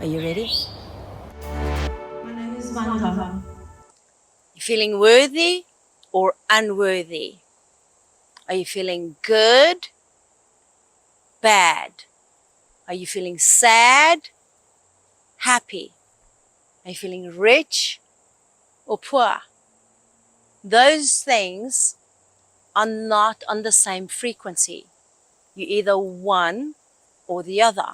Are you ready? My name is Vanda. You feeling worthy or unworthy? Are you feeling good, bad? Are you feeling sad, happy? Are you feeling rich or poor? Those things are not on the same frequency. You're either one or the other.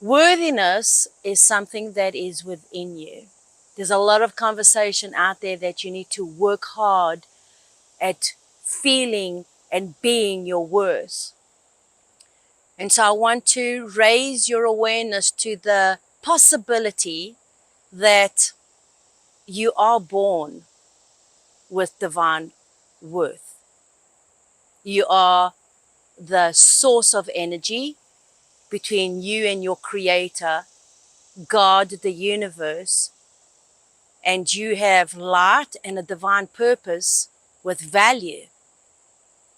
Worthiness is something that is within you. There's a lot of conversation out there that you need to work hard at feeling and being your worth. And so I want to raise your awareness to the possibility that you are born with divine worth. You are the source of energy between you and your creator, God, the universe, and you have light and a divine purpose with value.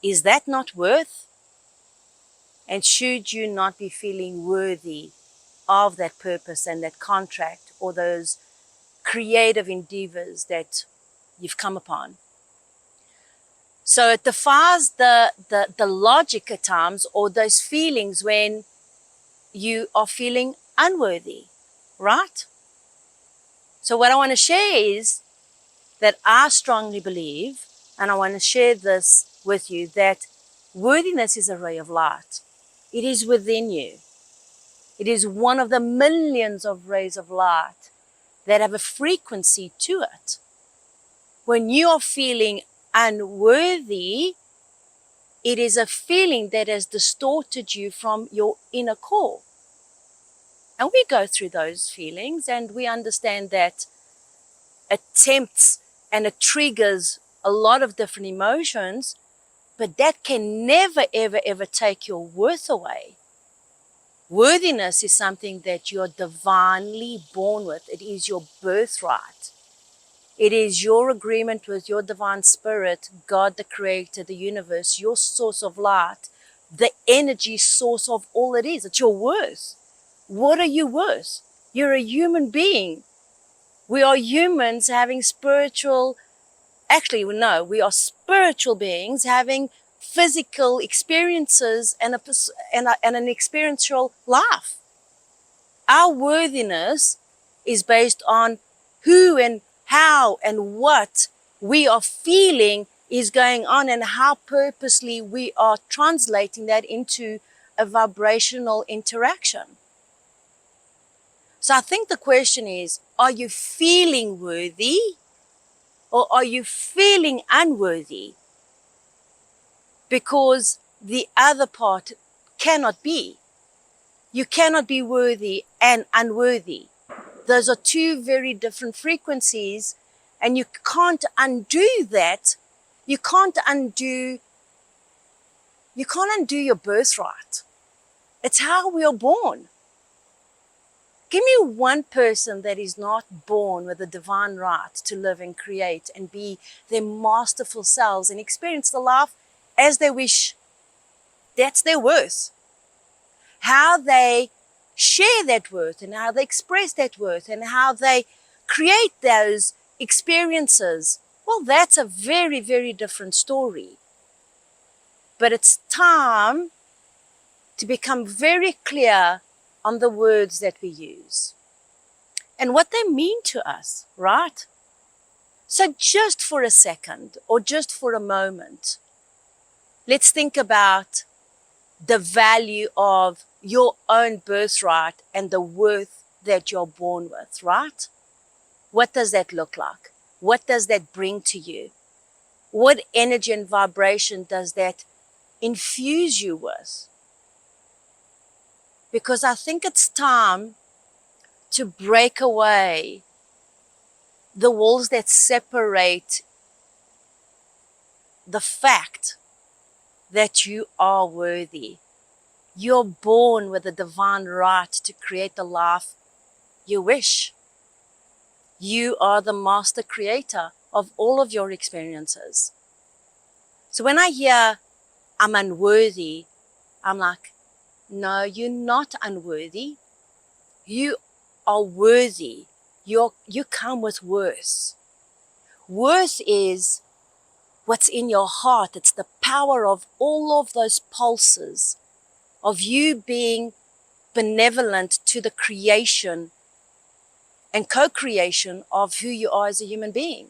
Is that not worth? And should you not be feeling worthy of that purpose and that contract or those creative endeavors that you've come upon? So it defies the logic at times, or those feelings when you are feeling unworthy, right? So what I want to share is that I strongly believe, and I want to share this with you, that worthiness is a ray of light. It is within you. It is one of the millions of rays of light that have a frequency to it. When you are feeling unworthy, it is a feeling that has distorted you from your inner core. And we go through those feelings and we understand that it tempts and it triggers a lot of different emotions, but that can never, ever, ever take your worth away. Worthiness is something that you're divinely born with. It is your birthright. It is your agreement with your divine spirit, God the creator, the universe, your source of light, the energy source of all it is. It's your worth. What are you worth? You're a human being. We are humans having spiritual, actually, no, we are spiritual beings having physical experiences and an experiential life. Our worthiness is based on who and how and what we are feeling is going on and how purposely we are translating that into a vibrational interaction. So I think the question is, are you feeling worthy or are you feeling unworthy? Because the other part cannot be. You cannot be worthy and unworthy. Those are two very different frequencies, and you can't undo that. You can't undo your birthright. It's how we are born. Give me one person that is not born with the divine right to live and create and be their masterful selves and experience the life as they wish. That's their worth. How they share that worth and how they express that worth and how they create those experiences, well, that's a very, very different story. But it's time to become very clear on the words that we use and what they mean to us, right? So just for a second or just for a moment, let's think about the value of your own birthright and the worth that you're born with, right? What does that look like? What does that bring to you? What energy and vibration does that infuse you with? Because I think it's time to break away the walls that separate the fact that you are worthy. You're born with the divine right to create the life you wish. You are the master creator of all of your experiences. So when I hear I'm unworthy, I'm like, No, you're not unworthy. You are worthy. You come with worth. Worth is what's in your heart. It's the power of all of those pulses of you being benevolent to the creation and co-creation of who you are as a human being.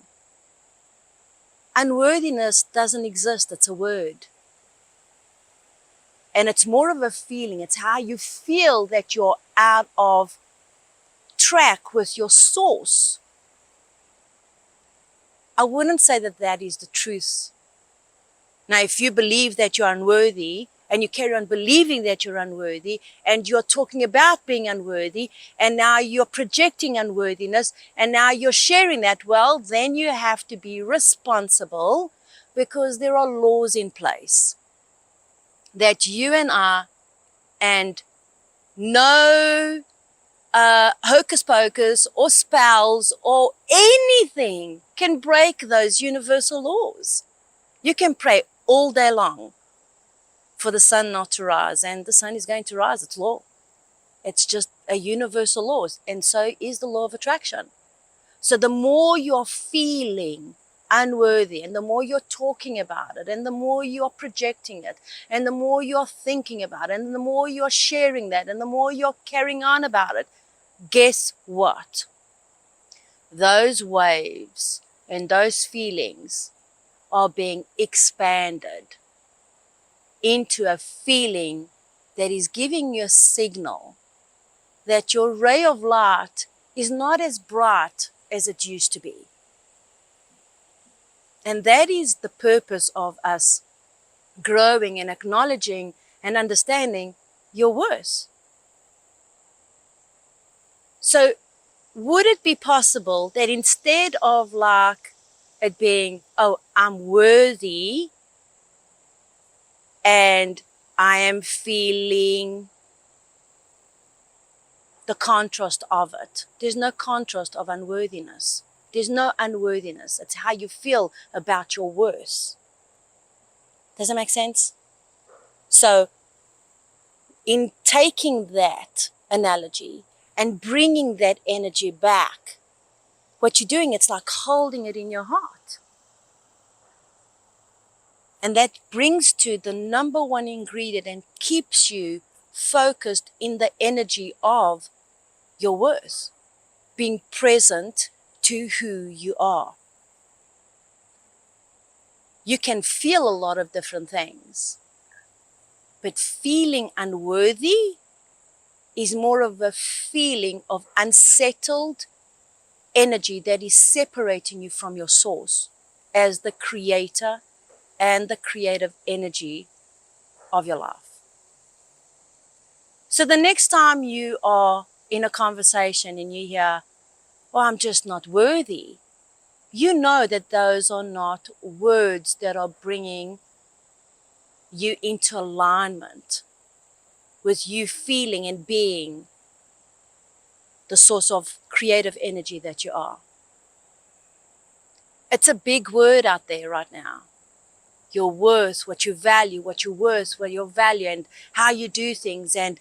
Unworthiness doesn't exist. It's a word. And it's more of a feeling. It's how you feel that you're out of track with your source. I wouldn't say that that is the truth. Now, if you believe that you're unworthy and you carry on believing that you're unworthy and you're talking about being unworthy and now you're projecting unworthiness and now you're sharing that, well, then you have to be responsible because there are laws in place that you and I and no hocus pocus or spells or anything can break those universal laws. You can pray all day long for the sun not to rise, and the sun is going to rise. It's law. It's just a universal law, and so is the law of attraction. So the more you're feeling unworthy, and the more you're talking about it, and the more you're projecting it, and the more you're thinking about it, and the more you're sharing that, and the more you're carrying on about it, guess what? Those waves and those feelings are being expanded into a feeling that is giving you a signal that your ray of light is not as bright as it used to be. And that is the purpose of us growing and acknowledging and understanding your worth. So would it be possible that instead of like it being, oh, I'm worthy and I am feeling the contrast of it. There's no contrast of unworthiness. There's no unworthiness. It's how you feel about your worth. Does that make sense? So in taking that analogy and bringing that energy back, what you're doing, it's like holding it in your heart. And that brings to the number one ingredient and keeps you focused in the energy of your worth, being present to who you are. You can feel a lot of different things, but feeling unworthy is more of a feeling of unsettled energy that is separating you from your source as the creator and the creative energy of your life. So the next time you are in a conversation and you hear, oh, I'm just not worthy, you know that those are not words that are bringing you into alignment with you feeling and being the source of creative energy that you are. It's a big word out there right now. Your worth, what you value, what you're worth, what your value and how you do things and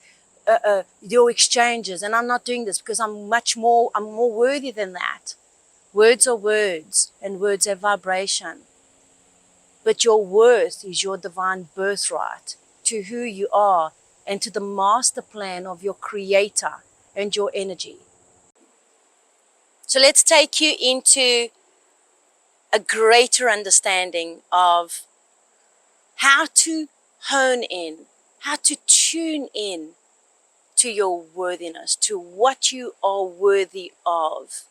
your exchanges. And I'm not doing this because I'm more worthy than that. Words are words and words have vibration. But your worth is your divine birthright to who you are and to the master plan of your creator and your energy. So let's take you into a greater understanding of how to hone in, how to tune in to your worthiness, to what you are worthy of.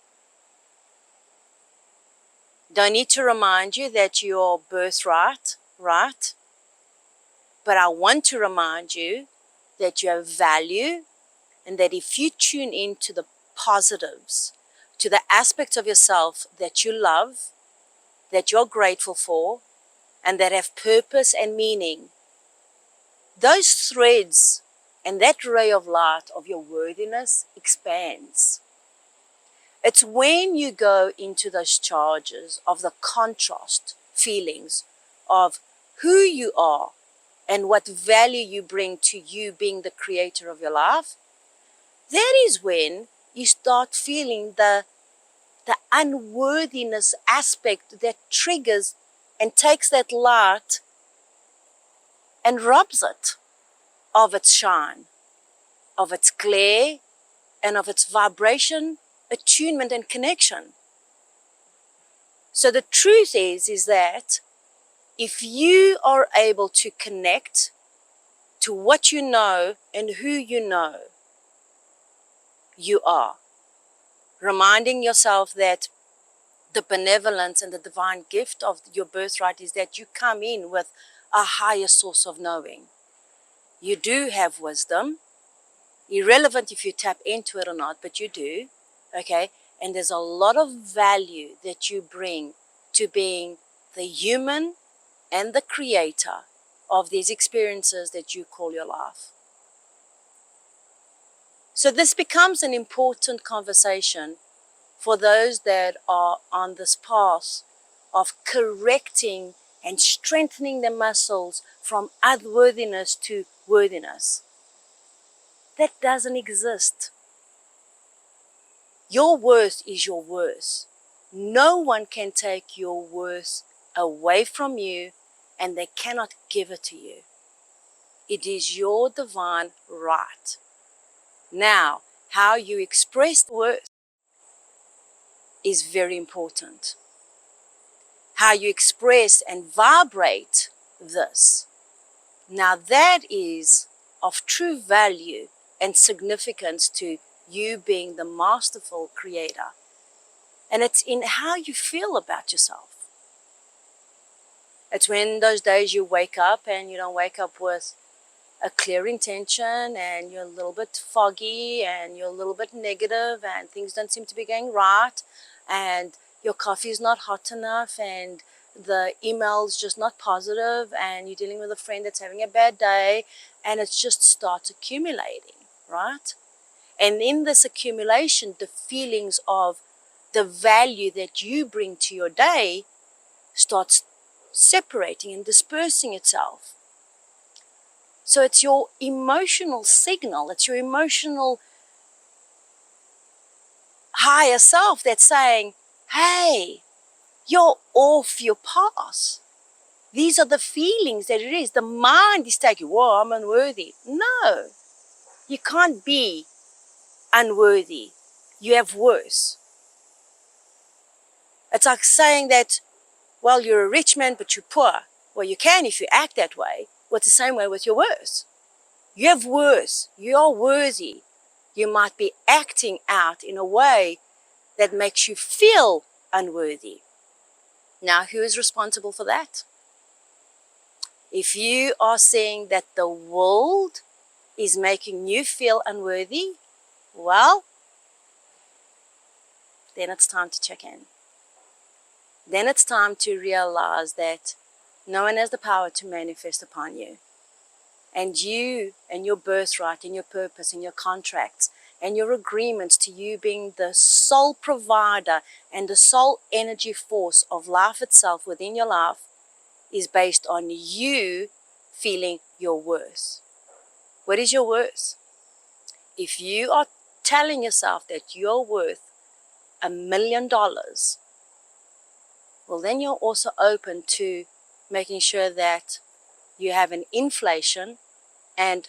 Don't need to remind you that you're birthright, right? But I want to remind you that you have value and that if you tune into the positives, to the aspects of yourself that you love, that you're grateful for, and that have purpose and meaning, those threads and that ray of light of your worthiness expands. It's when you go into those charges of the contrast feelings of who you are and what value you bring to you being the creator of your life, that is when you start feeling the unworthiness aspect that triggers and takes that light and robs it of its shine, of its glare, and of its vibration, attunement, and connection. So the truth is that if you are able to connect to what you know and who you know, you are reminding yourself that the benevolence and the divine gift of your birthright is that you come in with a higher source of knowing. You do have wisdom, irrelevant if you tap into it or not, but you do, okay? And there's a lot of value that you bring to being the human and the creator of these experiences that you call your life. So this becomes an important conversation for those that are on this path of correcting and strengthening their muscles from unworthiness to worthiness. That doesn't exist. Your worth is your worth. No one can take your worth away from you, and they cannot give it to you. It is your divine right. Now, how you express worth is very important. How you express and vibrate this. Now that is of true value and significance to you being the masterful creator. And it's in how you feel about yourself. It's when those days you wake up and you don't wake up with a clear intention and you're a little bit foggy and you're a little bit negative and things don't seem to be going right and your coffee is not hot enough and the email's just not positive and you're dealing with a friend that's having a bad day and it just starts accumulating, right? And in this accumulation, the feelings of the value that you bring to your day starts separating and dispersing itself. So it's your emotional signal, it's your emotional higher self that's saying, hey, you're off your path. These are the feelings that it is. The mind is taking, whoa, I'm unworthy. No, you can't be unworthy. You have worth. It's like saying that, well, you're a rich man, but you're poor. Well, you can if you act that way. Well, it's the same way with your worth. You have worth. You are worthy. You might be acting out in a way that makes you feel unworthy. Now, who is responsible for that? If you are saying that the world is making you feel unworthy, well, then it's time to check in. Then it's time to realize that no one has the power to manifest upon you. And you and your birthright and your purpose and your contracts and your agreements to you being the sole provider and the sole energy force of life itself within your life is based on you feeling your worth. What is your worth? If you are telling yourself that you're worth $1 million, well, then you're also open to making sure that you have an inflation and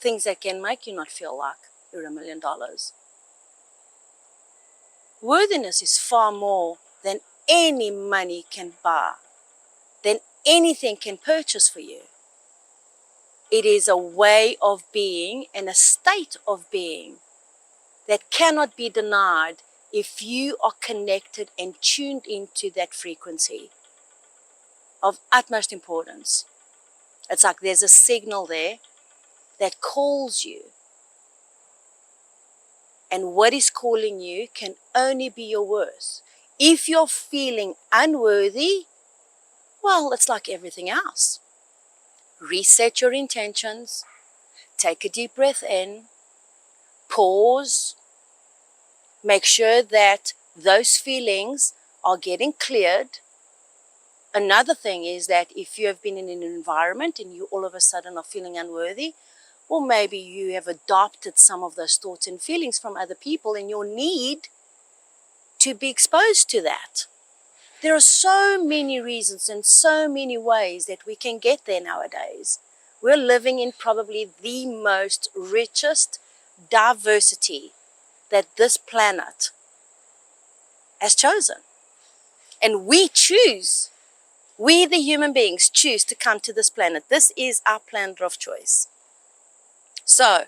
things that can make you not feel like you're $1 million. Worthiness is far more than any money can buy, than anything can purchase for you. It is a way of being and a state of being that cannot be denied if you are connected and tuned into that frequency of utmost importance. It's like there's a signal there that calls you. And what is calling you can only be your worth. If you're feeling unworthy, well, it's like everything else. Reset your intentions, take a deep breath in, pause, make sure that those feelings are getting cleared, Another thing is that if you have been in an environment and you all of a sudden are feeling unworthy, or maybe you have adopted some of those thoughts and feelings from other people and you need to be exposed to that. There are so many reasons and so many ways that we can get there nowadays. We're living in probably the most richest diversity that this planet has chosen. And we choose, we the human beings choose to come to this planet. This is our planet of choice. So,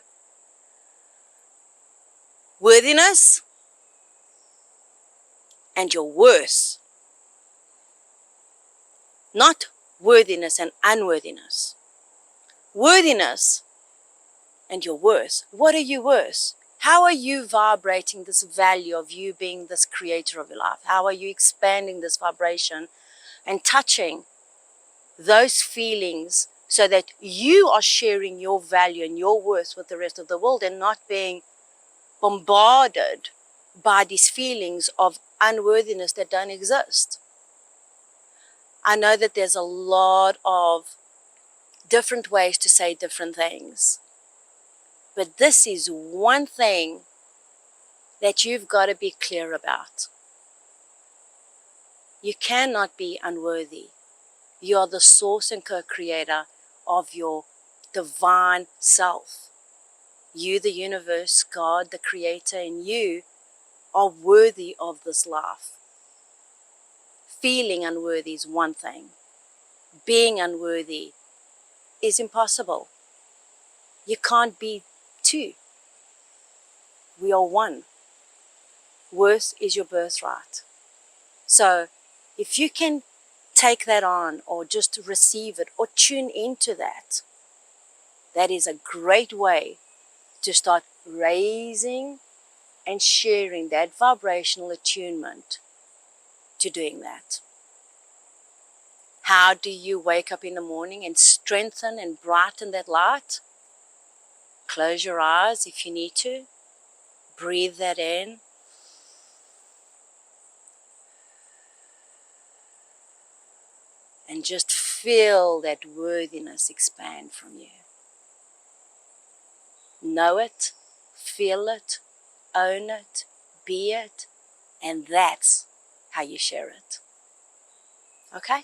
worthiness and your worth, not worthiness and unworthiness. Worthiness and your worth. What are you worth? How are you vibrating this value of you being this creator of your life? How are you expanding this vibration and touching those feelings so that you are sharing your value and your worth with the rest of the world and not being bombarded by these feelings of unworthiness that don't exist? I know that there's a lot of different ways to say different things, but this is one thing that you've got to be clear about. You cannot be unworthy. You are the source and co-creator of your divine self. You, the universe, God, the creator, and you are worthy of this life. Feeling unworthy is one thing. Being unworthy is impossible. You can't be two. We are one. Worth is your birthright. So if you can take that on or just receive it or tune into that, that is a great way to start raising and sharing that vibrational attunement to doing that. How do you wake up in the morning and strengthen and brighten that light? Close your eyes if you need to. Breathe that in. And just feel that worthiness expand from you. Know it, feel it, own it, be it, and that's how you share it. Okay?